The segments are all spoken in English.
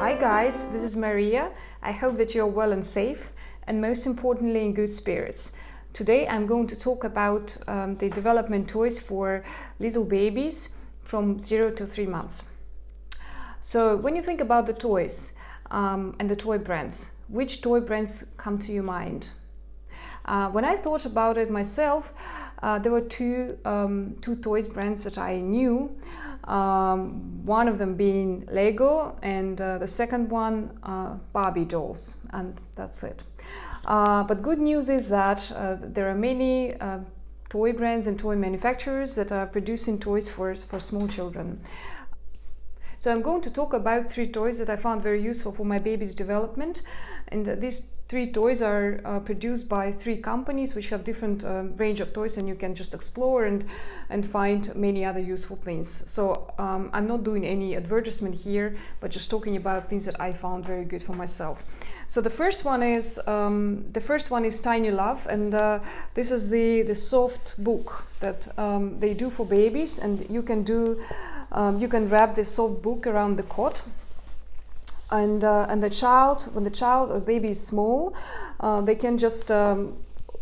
Hi guys, this is Maria. I hope that you're well and safe, and most importantly in good spirits. Today I'm going to talk about the development toys for little babies from 0 to 3 months. So when you think about the toys and the toy brands, which toy brands come to your mind? When I thought about it myself, there were two toys brands that I knew. One of them being Lego, and the second one Barbie dolls, and that's it. But good news is that there are many toy brands and toy manufacturers that are producing toys for small children. So I'm going to talk about 3 toys that I found very useful for my baby's development, and these 3 toys are produced by 3 companies which have different range of toys, and you can just explore and find many other useful things. So I'm not doing any advertisement here, but just talking about things that I found very good for myself. So the first one is Tiny Love, and this is the soft book that they do for babies, and you can wrap this soft book around the cot. And when the child or baby is small, they can just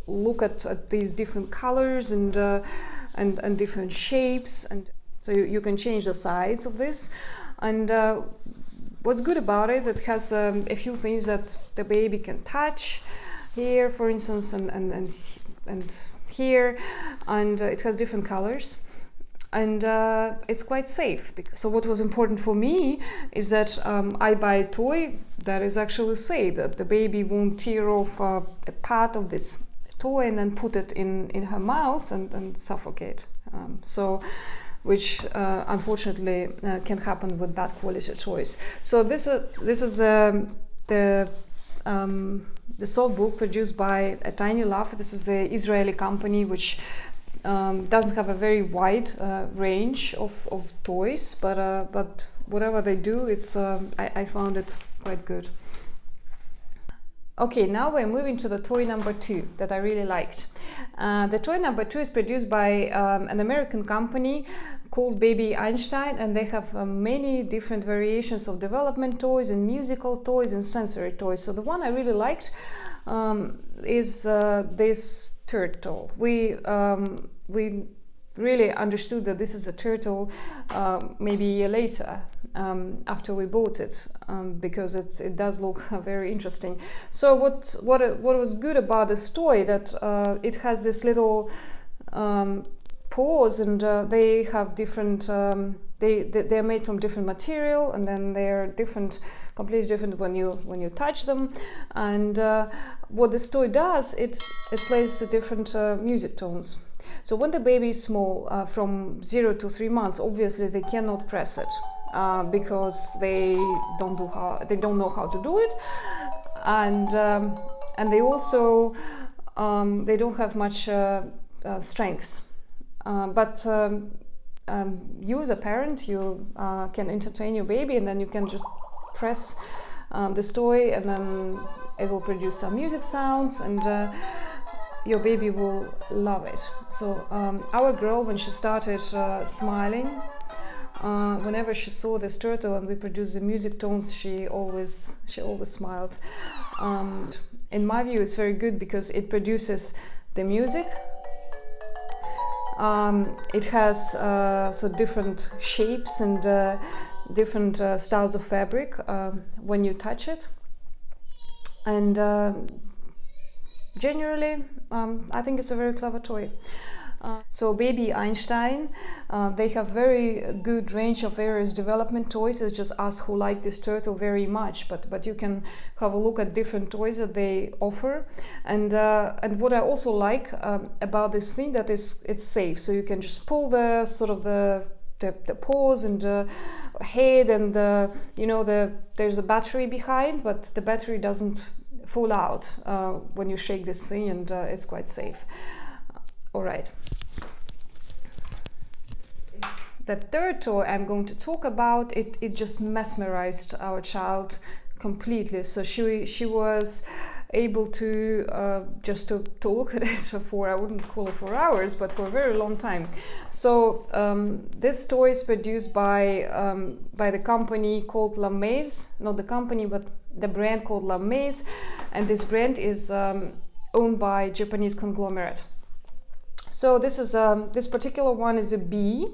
look at these different colors and different shapes, and so you can change the size of this. And what's good about it, it has a few things that the baby can touch here, for instance, and here, and it has different colors. And it's quite safe. So what was important for me is that I buy a toy that is actually safe, that the baby won't tear off a part of this toy and then put it in her mouth and suffocate. Which unfortunately can happen with bad quality toys. So this is the soft book produced by Tiny Love. This is the Israeli company which doesn't have a very wide range of toys, but whatever they do, I found it quite good. Okay, now we're moving to the toy number 2 that I really liked. The toy number 2 is produced by an American company called Baby Einstein, and they have many different variations of development toys and musical toys and sensory toys. So the one I really liked is this turtle. We really understood that this is a turtle maybe a year later after we bought it, because it does look very interesting. So what was good about this toy, that it has this little paws, and they have different they're made from different material, and then they're completely different when you touch them. And what this toy does, it plays the different music tones. So when the baby is small, from 0 to 3 months, obviously they cannot press it because they don't know how to do it, and they also they don't have much strength. But you as a parent, you can entertain your baby, and then you can just press this toy, and then it will produce some music sounds, and your baby will love it. So our girl, when she started smiling, whenever she saw this turtle and we produced the music tones, she always smiled. In my view, it's very good because it produces the music. It has so different shapes and different styles of fabric when you touch it, and generally I think it's a very clever toy. So Baby Einstein, they have very good range of various development toys. It's just us who like this turtle very much, but you can have a look at different toys that they offer. And what I also like about this thing, that it's safe, so you can just pull the sort of the paws and head, and there's a battery behind, but the battery doesn't fall out when you shake this thing, and it's quite safe. All right. The third toy I'm going to talk about, it just mesmerized our child completely. So she was able to just to look at it for, I wouldn't call it 4 hours, but for a very long time. So this toy is produced by the company called mace, not the company, but the brand called mace, and this brand is owned by Japanese conglomerate. So this is this particular one is a bee.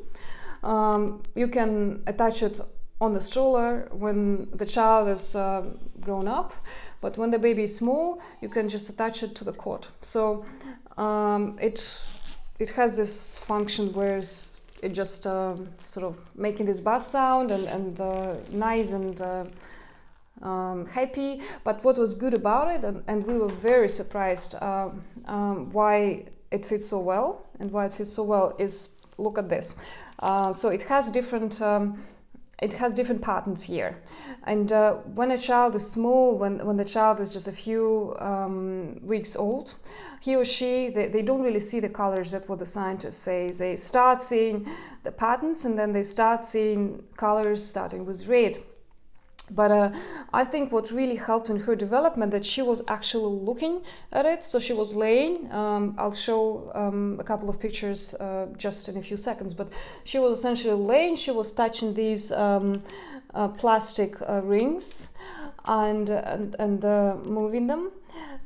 You can attach it on the stroller when the child is grown up, but when the baby is small, you can just attach it to the cot. So it has this function where it just sort of making this buzz sound and nice and happy. But what was good about it, and we were very surprised why it fits so well, and why it fits so well is, look at this. So it has different patterns here, and when a child is small, when the child is just a few weeks old, he or she, they don't really see the colors. That's what the scientists say. They start seeing the patterns, and then they start seeing colors starting with red. But I think what really helped in her development that she was actually looking at it. So she was laying. I'll show a couple of pictures just in a few seconds. But she was essentially laying. She was touching these plastic rings and moving them.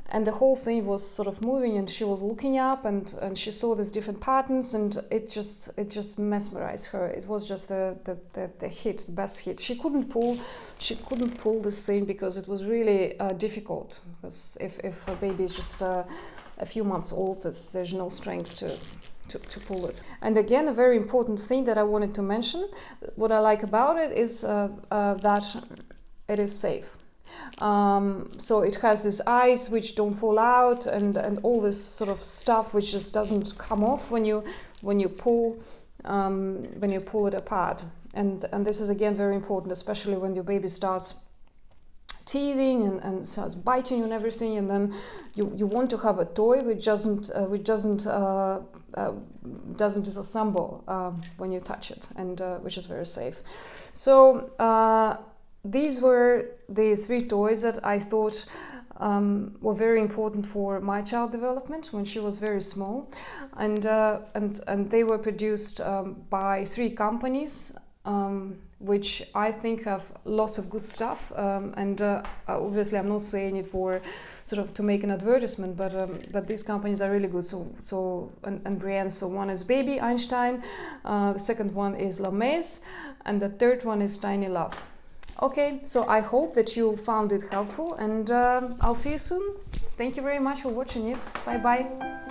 And the whole thing was sort of moving, and she was looking up, and she saw these different patterns, and it just mesmerized her. It was just the best hit. She couldn't pull this thing because it was really difficult. Because if a baby is just a few months old, there's no strength to pull it. And again, a very important thing that I wanted to mention, what I like about it is that it is safe. So it has these eyes which don't fall out, and all this sort of stuff which just doesn't come off when you pull it apart. And this is again very important, especially when your baby starts teething and starts biting and everything, and then you want to have a toy which doesn't disassemble when you touch it, and which is very safe. So these were the 3 toys that I thought were very important for my child development when she was very small, and they were produced by 3 companies, which I think have lots of good stuff. And obviously, I'm not saying it for sort of to make an advertisement, but these companies are really good. So and brands. So one is Baby Einstein, the second one is mace, and the third one is Tiny Love. Okay, so I hope that you found it helpful, and I'll see you soon. Thank you very much for watching it. Bye bye.